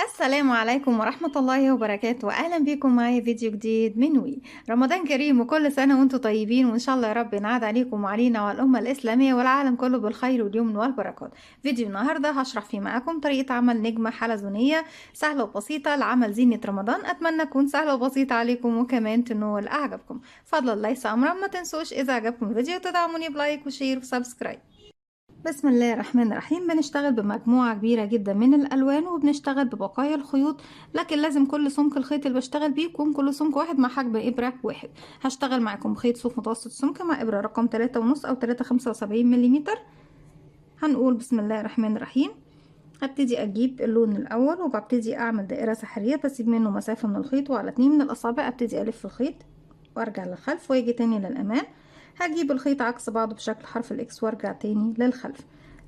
السلام عليكم ورحمة الله وبركاته. أهلا بكم معايا فيديو جديد من وي. رمضان كريم وكل سنة وانتم طيبين، وإن شاء الله يا رب ينعاد عليكم وعلينا وعلى الأمة الإسلامية والعالم كله بالخير واليمن والبركات. فيديو النهاردة هشرح فيه معاكم طريقة عمل نجمة حلزونية سهلة وبسيطة لعمل زينة رمضان. أتمنى تكون سهلة وبسيطة عليكم وكمان تنول أعجبكم. فضلا ليس أمرا، ما تنسوش إذا عجبكم الفيديو تدعموني بلايك وشير وسبسكرايب. بسم الله الرحمن الرحيم. بنشتغل بمجموعة كبيرة جدا من الألوان وبنشتغل ببقايا الخيوط، لكن لازم كل سمك الخيط اللي بشتغل بيه يكون كل سمك واحد مع حجم إبرة واحد. هشتغل معاكم خيط صوف متوسط السمك مع إبرة رقم 3.5 أو 3.75 مليمتر. هنقول بسم الله الرحمن الرحيم. هبتدي أجيب اللون الأول وببتدي أعمل دائرة سحرية، بسيب منه مسافة من الخيط وعلى 2 من الأصابع أبتدي ألف الخيط وأرجع للخلف وأجي تاني للأمام. هجيب الخيط عكس بعضه بشكل حرف الإكس وأرجع تاني للخلف.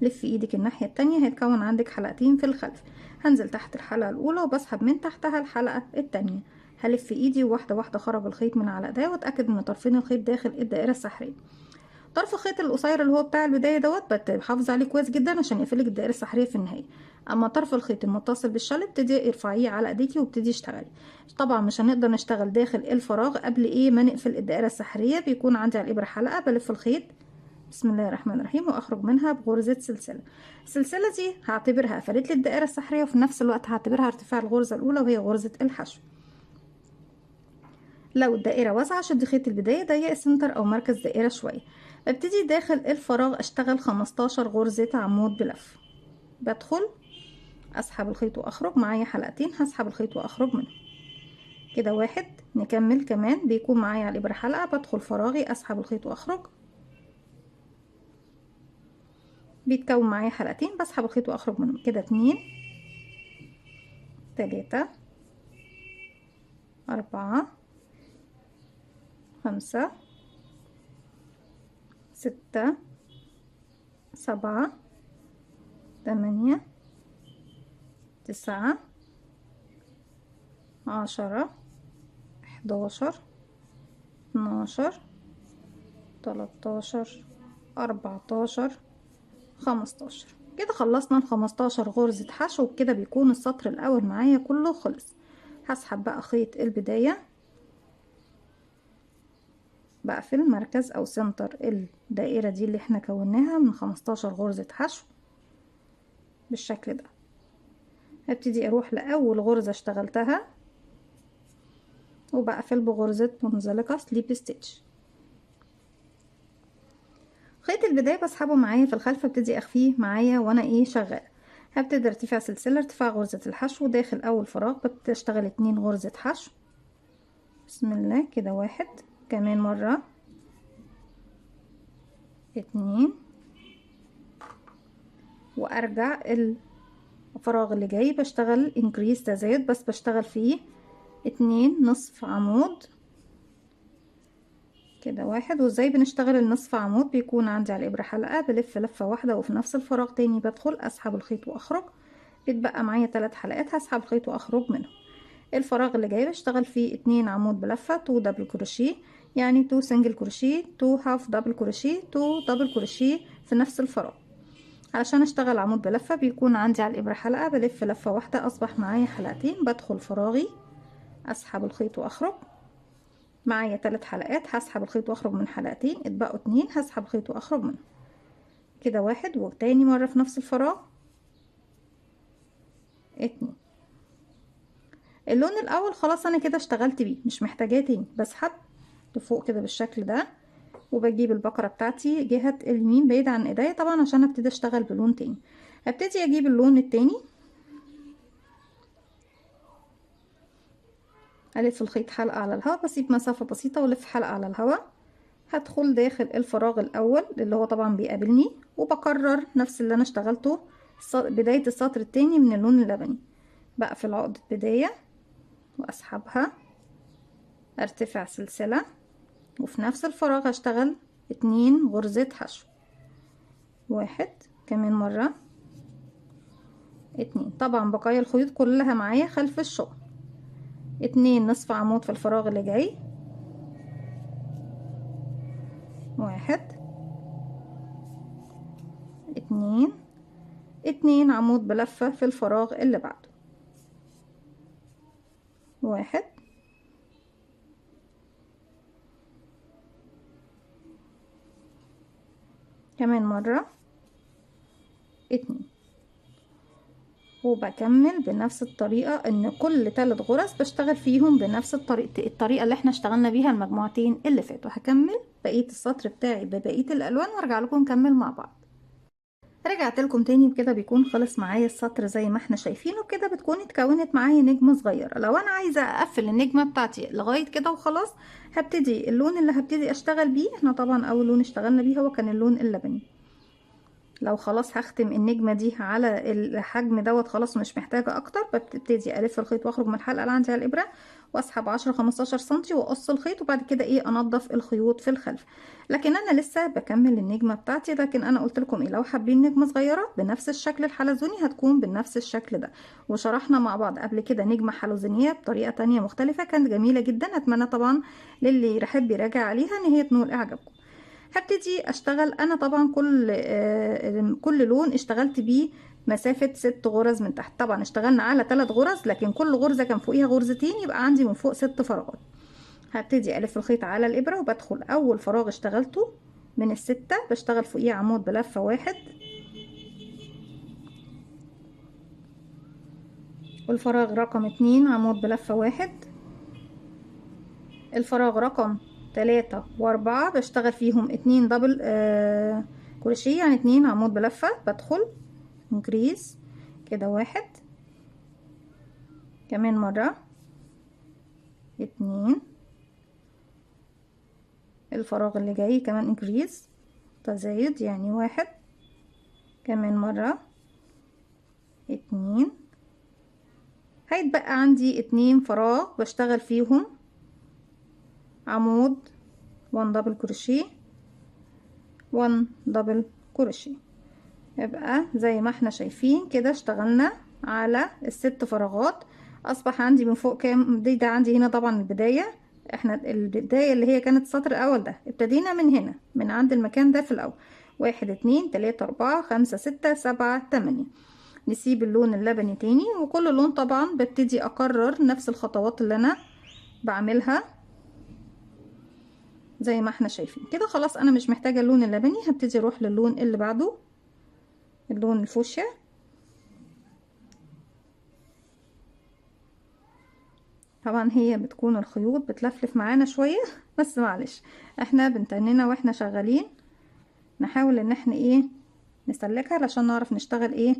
لف ايدك الناحية التانية، هيتكون عندك حلقتين في الخلف. هنزل تحت الحلقة الأولى وبسحب من تحتها الحلقة التانية. هلف ايدي واحدة واحدة خرج الخيط من على ايديا، واتأكد ان طرفين الخيط داخل الدائرة السحرية. طرف الخيط القصير اللي هو بتاع البداية دوت بتحافظ عليه كويس جدا عشان يقفلك الدائرة السحرية في النهاية. اما طرف الخيط المتصل بالشل ابتدي ارفعيه على ايديكي وابتدي اشتغلي. طبعا مش هنقدر نشتغل داخل الفراغ قبل ما نقفل الدائرة السحرية. بيكون عندي على الابرة حلقة بلف الخيط بسم الله الرحمن الرحيم واخرج منها بغرزة سلسلة. السلسلة دي هعتبرها قفلت لي الدائرة السحرية، وفي نفس الوقت هعتبرها ارتفاع الغرزة الاولى وهي غرزة الحشو. لو الدائرة واسعة شد خيط البداية ضيق السنتر او مركز دائرة شوية. ببتدي داخل الفراغ اشتغل 15 غرزة عمود بلف. بدخل اسحب الخيط واخرج معايا حلقتين، هسحب الخيط واخرج منهم كده واحد. نكمل كمان، بيكون معايا على الابرة حلقة، بدخل فراغي اسحب الخيط واخرج، بيتكون معايا حلقتين بسحب الخيط واخرج منهم كده 2 3 4 5 6 7 8 9 10 11 12 13 14 15. كده خلصنا ال15 غرزة حشو، وبكده بيكون السطر الأول معايا كله خلص. هسحب بقى خيط البداية، بقفل مركز أو سنتر الدائرة دي اللي احنا كوناها من 15 غرزة حشو بالشكل ده. هبتدي أروح لأول غرزة اشتغلتها وبقفل بغرزة منزلقة سليب ستيتش. خيط البداية بسحبه معايا في الخلف، ابتدي اخفيه معايا وانا شغالة. هبتدي ارتفاع سلسلة، ارتفاع غرزة الحشو داخل اول فراغ بتشتغل 2 غرزة حشو بسم الله كده واحد. كمان مرة 2 وارجع الفراغ اللي جاي بشتغل انكريس تزايد، بس بشتغل فيه 2 نصف عمود كده واحد. وازاي بنشتغل النصف عمود؟ بيكون عندي على الابرة حلقة، بلف لفة واحدة وفي نفس الفراغ تاني بدخل اسحب الخيط واخرج. بيتبقى معايا 3 حلقات هسحب الخيط واخرج منهم. الفراغ اللي جاي بشتغل فيه 2 عمود بلفة، 2 دبل كروشيه، يعني 2 سنجل كروشيه، 2 هاف دبل كروشيه، 2 دبل كروشيه في نفس الفراغ. علشان اشتغل عمود بلفة بيكون عندي على الابرة حلقة، بلف لفة واحدة اصبح معايا حلقتين. بدخل فراغي اسحب الخيط واخرج معايا 3 حلقات، هسحب الخيط واخرج من حلقتين، اتبقوا 2 هسحب الخيط واخرج منهم كده واحد. وتاني مرة في نفس الفراغ 2. اللون الاول خلاص انا كده اشتغلت بيه مش محتاجاه تاني. بسحب لفوق كده بالشكل ده وبجيب البقرة بتاعتي جهة اليمين بعيد عن ايديا طبعا عشان ابتدي اشتغل بلون تاني. هبتدي اجيب اللون التاني، الف الخيط حلقة على الهواء، بسيب مسافة بسيطة والف حلقة على الهواء. هدخل داخل الفراغ الاول اللي هو طبعا بيقابلني وبكرر نفس اللي انا اشتغلته بداية السطر التاني من اللون اللبني. بقفل عقدة بداية واسحبها، ارتفع سلسلة، وفي نفس الفراغ هشتغل 2 غرزة حشو واحد. كمان مرة 2. طبعا بقايا الخيوط كلها معايا خلف الشغل. 2 نصف عمود في الفراغ اللي جاي واحد 2. 2 عمود بلفة في الفراغ اللي بعده واحد، كمان مرة، اتنين. وبكمل بنفس الطريقة، ان كل 3 غرز بشتغل فيهم بنفس الطريقة اللي احنا اشتغلنا بيها المجموعتين اللي فاتوا. هكمل بقية السطر بتاعي ببقية الالوان وارجع لكم نكمل مع بعض. رجعت لكم تاني بكده بيكون خلص معايا السطر زي ما احنا شايفينه كده، بتكون اتكونت معايا نجمة صغيرة. لو انا عايزة اقفل النجمة بتاعتي لغاية كده وخلاص، هبتدي اللون اللي هبتدي اشتغل بيه، احنا طبعا اول لون اشتغلنا بيه هو كان اللون اللبني. لو خلاص هختم النجمة دي على الحجم دوت خلاص مش محتاجة اكتر، ببتدي الف الخيط واخرج من الحلقة اللي عندي على الابرة واسحب 10-15 سنتي واقص الخيط، وبعد كده ايه انضف الخيوط في الخلف. لكن انا لسه بكمل النجمة بتاعتي. لكن انا قلت لكم ايه، لو حابين نجمة صغيرة بنفس الشكل الحلزوني هتكون بنفس الشكل ده. وشرحنا مع بعض قبل كده نجمة حلزونية بطريقة تانية مختلفة كانت جميلة جدا، اتمنى طبعا للي يحب يراجع عليها ان هي تنول اعجابكم. هبتدي اشتغل انا طبعا كل لون اشتغلت بيه مسافة 6 غرز من تحت. طبعا اشتغلنا على 3 غرز، لكن كل غرزة كان فوقيها غرزتين، يبقى عندي من فوق 6 فراغات. هبتدي الف الخيط على الابرة وبدخل اول فراغ اشتغلته من الستة بشتغل فوقيه عمود بلفة واحد، والفراغ رقم 2 عمود بلفة واحد، الفراغ رقم 3 و4 بشتغل فيهم 2 دبل كروشيه، يعني 2 عمود بلفة، بدخل انكريز كده واحد، كمان مرة اتنين، الفراغ اللي جاي كمان انكريز تزايد يعني واحد، كمان مرة اتنين. هيتبقى عندي 2 فراغ بشتغل فيهم عمود 1 دبل كروشيه 1 دبل كروشيه. يبقى زي ما احنا شايفين كده اشتغلنا على ال6 فراغات. اصبح عندي من فوق كام ده عندي هنا طبعا البداية، احنا البداية اللي هي كانت السطر الاول ده ابتدينا من هنا من عند المكان ده في الاول، 1 2 3 4 5 6 7 8. نسيب اللون اللبني تاني، وكل لون طبعا ببتدي اكرر نفس الخطوات اللي انا بعملها زي ما احنا شايفين كده. خلاص انا مش محتاجة اللون اللبني، هبتدي اروح للون اللي بعده اللون الفوشيا. طبعا هي بتكون الخيوط بتلفلف معانا شوية بس معلش، احنا بنتننا واحنا شغالين نحاول ان احنا ايه نسلكها علشان نعرف نشتغل ايه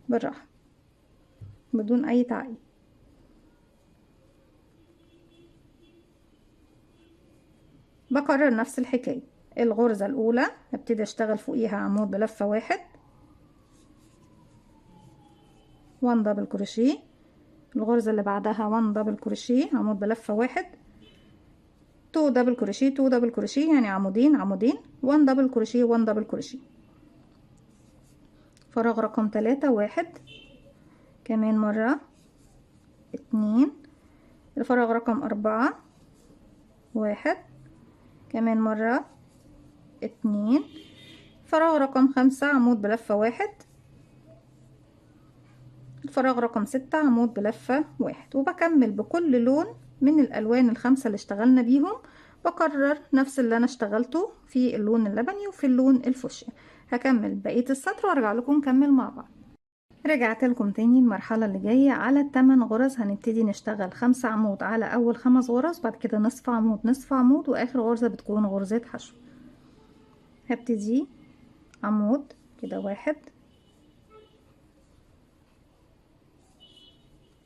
بالراحة بدون اي تعقيد. بكرر نفس الحكاية، الغرزة الاولى هبتدي اشتغل فوقيها عمود بلفة واحد 1 دبل كروشيه، الغرزة اللي بعدها 1 دبل كروشيه عمود بلفة واحد، 2 دبل كروشيه 2 دبل كروشيه يعني عمودين عمودين، 1 دبل كروشيه 1 دبل كروشيه. فراغ رقم 3 واحد، كمان مرة اتنين، الفراغ رقم 4 واحد، كمان مرة اتنين، فراغ رقم 5 عمود بلفة واحد، الفراغ رقم 6 عمود بلفة واحد. وبكمل بكل لون من الألوان ال5 اللي اشتغلنا بيهم، بكرر نفس اللي أنا اشتغلته في اللون اللبني وفي اللون الفوشيا. هكمل بقية السطر وارجع لكم نكمل مع بعض. رجعت لكم تاني المرحلة اللي جاية على ال8 غرز. هنبتدي نشتغل 5 عمود على أول 5 غرز، بعد كده نصف عمود نصف عمود، وآخر غرزة بتكون غرزة حشو. هبتدي عمود كده واحد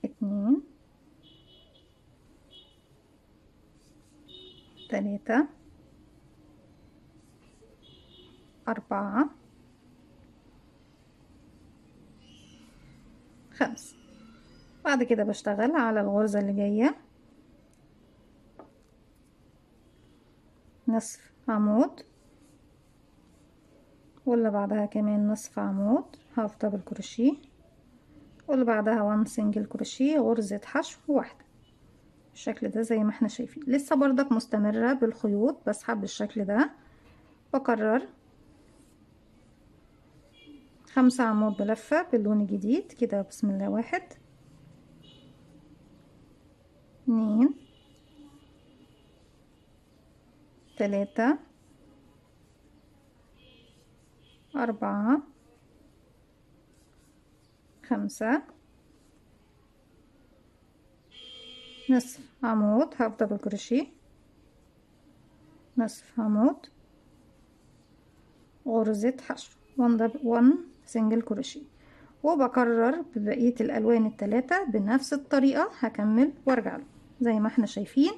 اتنين تلاتة أربعة خمسة. بعد كده بشتغل على الغرزة اللي جاية نصف عمود، واللي بعدها كمان نصف عمود هاف دبل كروشيه، واللي بعدها 1 سنجل كروشيه غرزة حشو واحدة بالشكل ده زي ما احنا شايفين. لسه برضك مستمرة بالخيوط بسحب بالشكل ده، بكرر 5 عمود بلفة باللون الجديد كده. بسم الله واحد 2 3 4 5 نصف عمود، هاف دبل كروشيه، نصف عمود، غرزة حشو، 1 سنجل كروشيه. وبكرر ببقية الالوان الثلاثة بنفس الطريقة. هكمل وارجع له. زي ما احنا شايفين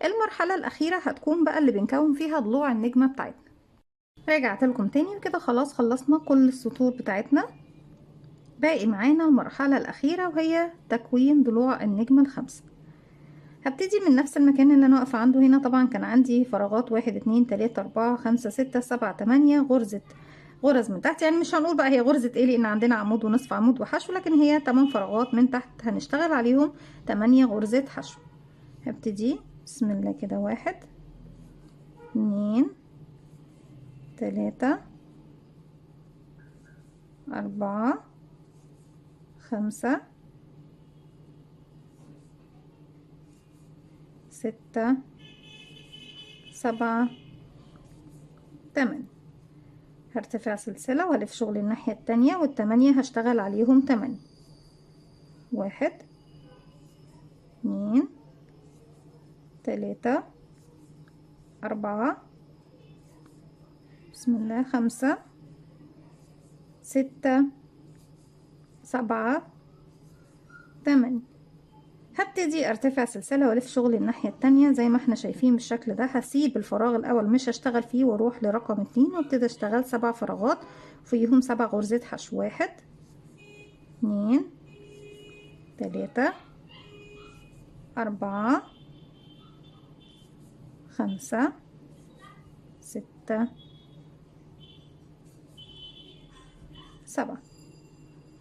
المرحلة الاخيرة هتكون بقى اللي بنكون فيها ضلوع النجمة بتاعتنا. رجعت لكم تاني وكده خلاص خلصنا كل السطور بتاعتنا. باقي معانا المرحلة الاخيرة وهي تكوين ضلوع النجمة الخمسة. هبتدي من نفس المكان اللي انا واقفة عنده هنا. طبعا كان عندي فراغات 1 2 3 4 5 6 7 8 غرز من تحت. يعني مش هنقول بقى هي غرزة ايه لان عندنا عمود ونصف عمود وحشو، لكن هي 8 فراغات من تحت هنشتغل عليهم 8 غرزة حشو. هبتدي بسم الله كده 1 2 3 4 5 6 7 8. هرتفع سلسلة وهلف شغل الناحية التانية، والتمانية هشتغل عليهم 8. 1 2 3 4 بسم الله 5 6 7 8. هبتدي ارتفع سلسلة والف شغل الناحية التانية زي ما احنا شايفين بالشكل ده. هسيب الفراغ الاول مش هشتغل فيه واروح لرقم 2 وابتدي اشتغل 7 فراغات فيهم 7 غرزة حشو. 1 2 3 4 5 6 7.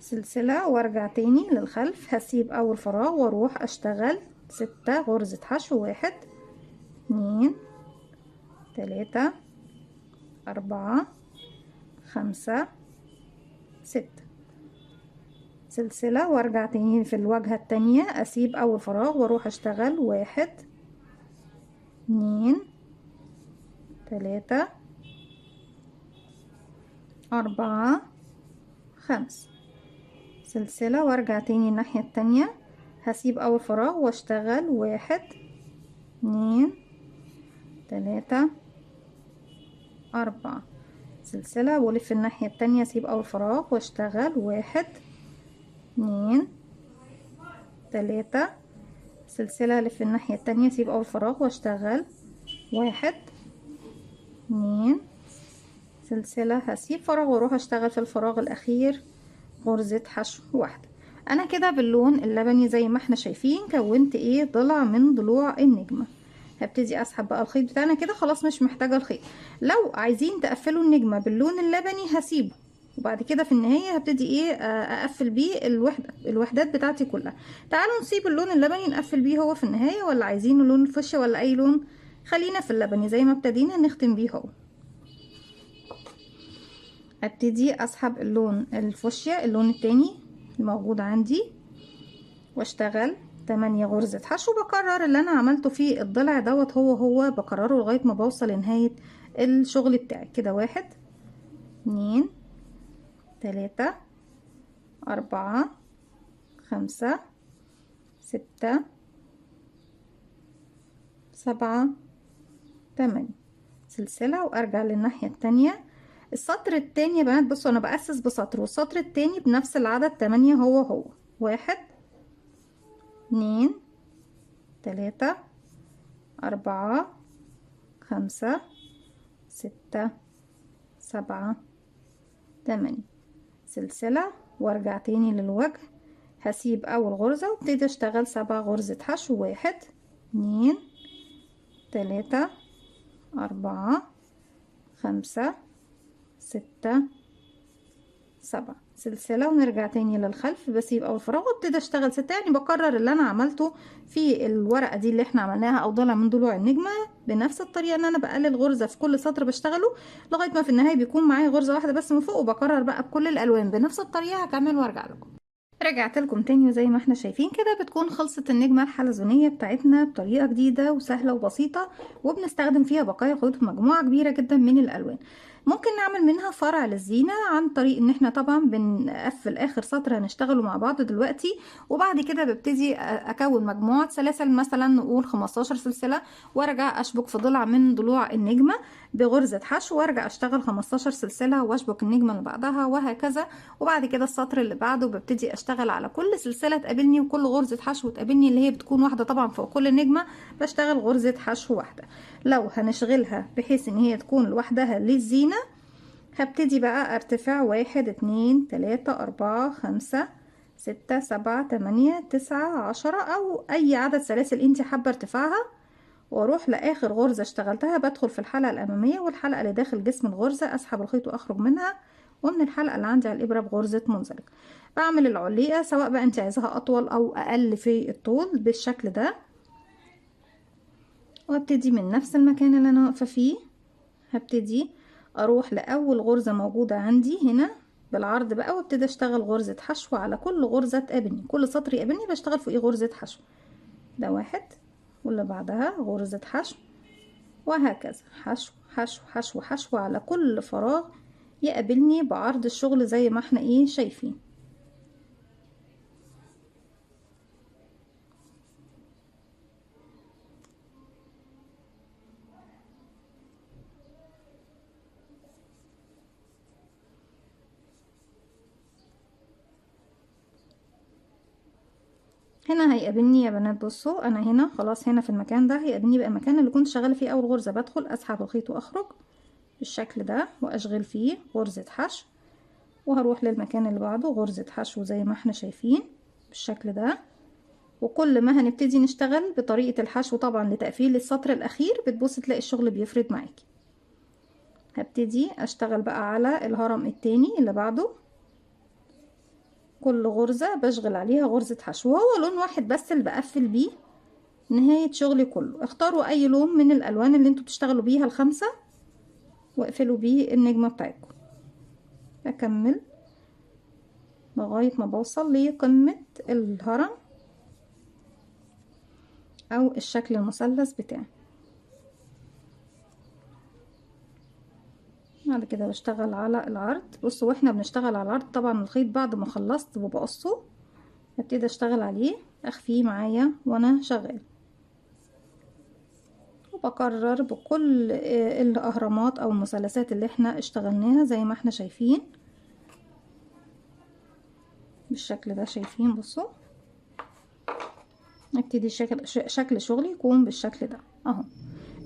سلسلة وارجع تاني للخلف. هسيب اول فراغ واروح اشتغل 6 غرزة حشو. 1 2 3 4 5 6. سلسلة وارجع تاني في الواجهة التانية. اسيب اول فراغ واروح اشتغل 1 2 3 4 5. سلسلة وارجع تاني الناحية التانية. هسيب اول فراغ واشتغل 1 2 3 4. سلسلة والف الناحية التانية. اسيب اول فراغ واشتغل 1 2 3. سلسلة الف الناحية التانية. اسيب اول فراغ واشتغل 1 2. سلسلة هسيب فراغ واروح اشتغل في الفراغ الاخير غرزة حشو واحدة. انا كده باللون اللبني زي ما احنا شايفين كونت ايه ضلع من ضلوع النجمة. هبتدي اسحب بقى الخيط بتاعنا كده خلاص مش محتاجة الخيط. لو عايزين تقفلوا النجمة باللون اللبني هسيبه، وبعد كده في النهاية هبتدي ايه اقفل بيه الوحدات بتاعتي كلها. تعالوا نسيب اللون اللبني نقفل بيه هو في النهاية، ولا عايزينه لون فوشيا ولا اي لون؟ خلينا في اللبني زي ما ابتدينا نختم بيه هو. ابتدي اسحب اللون الفوشيا اللون التاني الموجود عندي واشتغل 8 غرزة حشو. بكرر اللي انا عملته في الضلع دوت هو بكرره لغاية ما بوصل لنهاية الشغل بتاعي كده. 1 2 3 4 5 6 7 8. سلسلة وارجع للناحية التانية. السطر التاني يا بنات بصوا انا بأسس بسطر، والسطر التاني بنفس العدد 8 هو 1 2 3 4 5 6 7 8. سلسلة وارجع تاني للوجه. هسيب اول غرزة وابتدي اشتغل 7 غرزة حشو. 1 2 3 4 5 6 7. سلسلة ونرجع تاني للخلف. بسيب اول فراغ وابتدي اشتغل 6. يعني بكرر اللي انا عملته في الورقة دي اللي احنا عملناها او ضلع من ضلوع النجمة بنفس الطريقة، ان انا بقلل غرزة في كل سطر بشتغله لغاية ما في النهاية بيكون معايا غرزة واحدة بس من فوق. وبكرر بقى بكل الالوان بنفس الطريقة. هكمل وارجع لكم. رجعت لكم تاني، وزي ما احنا شايفين كده بتكون خلصت النجمة الحلزونية بتاعتنا بطريقة جديدة وسهلة وبسيطة، وبنستخدم فيها بقايا خيوط مجموعة كبيرة جدا من الألوان. ممكن نعمل منها فرع للزينة عن طريق ان احنا طبعا بنقفل اخر سطر هنشتغله مع بعض دلوقتي، وبعد كده ببتدي اكون مجموعة سلاسل، مثلا نقول 15 سلسلة، وارجع اشبك في ضلع من ضلوع النجمة بغرزة حشو، وارجع اشتغل 15 سلسلة واشبك النجمة اللي بعدها، وهكذا. وبعد كده السطر اللي بعده ببتدي اشتغل على كل سلسلة تقابلني وكل غرزة حشو تقابلني، اللي هي بتكون واحدة طبعا فوق كل نجمة، بشتغل غرزة حشو واحدة. لو هنشغلها بحيث ان هي تكون لوحدها للزينة، هبتدي بقى ارتفع 1 2 3 4 5 6 7 8 9 10، او اي عدد سلاسل انت حابة ارتفاعها، واروح لاخر غرزة اشتغلتها بدخل في الحلقة الامامية، والحلقة اللي داخل جسم الغرزة اسحب الخيط واخرج منها، ومن الحلقة اللي عندي على الابرة بغرزة منزلق بعمل العليقة، سواء بقى انت عايزاها اطول او اقل في الطول بالشكل ده. وابتدي من نفس المكان اللي انا واقفة فيه، هبتدي اروح لاول غرزة موجودة عندي هنا بالعرض بقى، وابتدي اشتغل غرزة حشو على كل غرزة تقابلني، كل سطر يقابلني بشتغل فوقيه غرزة حشو. ده واحد، واللي بعدها غرزة حشو، وهكذا حشو حشو حشو حشو على كل فراغ يقابلني بعرض الشغل زي ما احنا ايه شايفين. هنا هيقابلني يا بنات، بصوا انا هنا خلاص، هنا في المكان ده هيقابلني بقى المكان اللي كنت شغاله فيه اول غرزه، بدخل اسحب الخيط واخرج بالشكل ده واشغل فيه غرزه حشو، وهروح للمكان اللي بعده غرزه حشو زي ما احنا شايفين بالشكل ده. وكل ما هنبتدي نشتغل بطريقه الحشو طبعا لتقفيل السطر الاخير، بتبص تلاقي الشغل بيفرد معاكي. هبتدي اشتغل بقى على الهرم التاني اللي بعده، كل غرزة بشغل عليها غرزة حشو، وهو لون واحد بس اللي بقفل بيه نهاية شغلي كله. اختاروا اي لون من الالوان اللي انتوا بتشتغلوا بيها الخمسة واقفلوا بيه النجمة بتاعتكم. اكمل لغاية ما بوصل لقمة الهرم او الشكل المثلث بتاعي. بعد كده بشتغل على العرض. بصوا واحنا بنشتغل على العرض طبعا الخيط بعد ما خلصت وبقصه هبتدي اشتغل عليه اخفيه معايا وانا شغال، وبكرر بكل الاهرامات او المثلثات اللي احنا اشتغلناها زي ما احنا شايفين بالشكل ده. شايفين؟ بصوا ابتدي شكل شغلي يكون بالشكل ده اهو.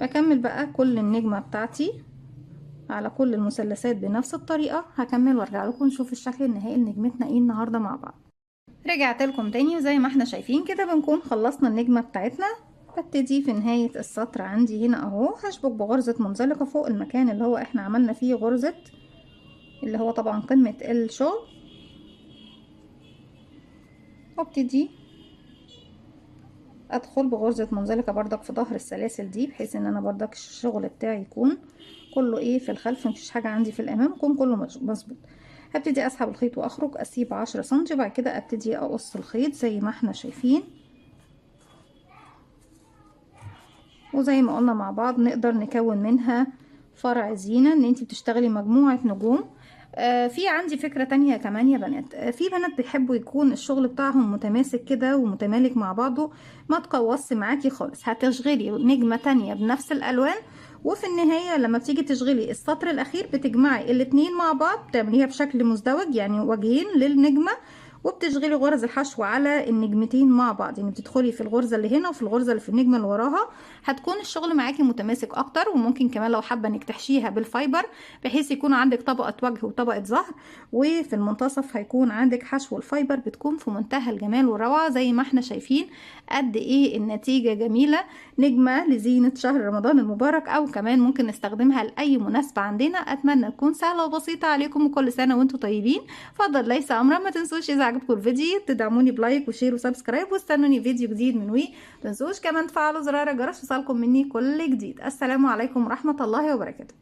بكمل بقى كل النجمة بتاعتي على كل المثلثات بنفس الطريقة. هكمل وارجع لكم نشوف الشكل النهائي لنجمتنا ايه النهاردة مع بعض. رجعت لكم تاني، وزي ما احنا شايفين كده بنكون خلصنا النجمة بتاعتنا. ببتدي في نهاية السطر عندي هنا اهو هشبك بغرزة منزلقة فوق المكان اللي هو احنا عملنا فيه غرزة، اللي هو طبعا قمة الشغل، وابتدي ادخل بغرزة منزلقة بردك في ظهر السلاسل دي، بحيث ان انا بردك الشغل بتاعي يكون كله ايه في الخلف، مفيش حاجة عندي في الامام، يكون كله مظبوط. هبتدي اسحب الخيط واخرج اسيب 10 سنتي، وبعد كده ابتدي اقص الخيط زي ما احنا شايفين. وزي ما قلنا مع بعض نقدر نكون منها فرع زينة، ان انتي بتشتغلي مجموعة نجوم. في عندي فكرة تانية كمان يا بنات، في بنات بيحبوا يكون الشغل بتاعهم متماسك كده ومتمالك مع بعضه، ما تقوصش معاكي خالص. هتشغلي نجمة تانية بنفس الالوان، وفي النهاية لما بتيجي تشغلي السطر الاخير بتجمعي الاتنين مع بعض، بتعمليها بشكل مزدوج يعني وجهين للنجمة، وبتشغلي غرز الحشو على النجمتين مع بعض، يعني بتدخلي في الغرزة اللي هنا وفي الغرزة اللي في النجمة اللي وراها. هتكون الشغل معاكي متماسك اكتر. وممكن كمان لو حابة انك تحشيها بالفايبر، بحيث يكون عندك طبقة وجه وطبقة ظهر، وفي المنتصف هيكون عندك حشو الفايبر، بتكون في منتهى الجمال والروعة زي ما احنا شايفين قد ايه النتيجة جميلة. نجمة لزينة شهر رمضان المبارك، او كمان ممكن نستخدمها لأي مناسبة عندنا. اتمنى تكون سهلة وبسيطة عليكم، وكل سنة وانتم طيبين. فضل ليس امرا، ما تنسوش اذا عجبكم الفيديو تدعموني بلايك وشير وسبسكرايب، واستنوني فيديو جديد من وي. متنسوش كمان تفعلوا زرار الجرس يوصلكم مني كل جديد. السلام عليكم ورحمة الله وبركاته.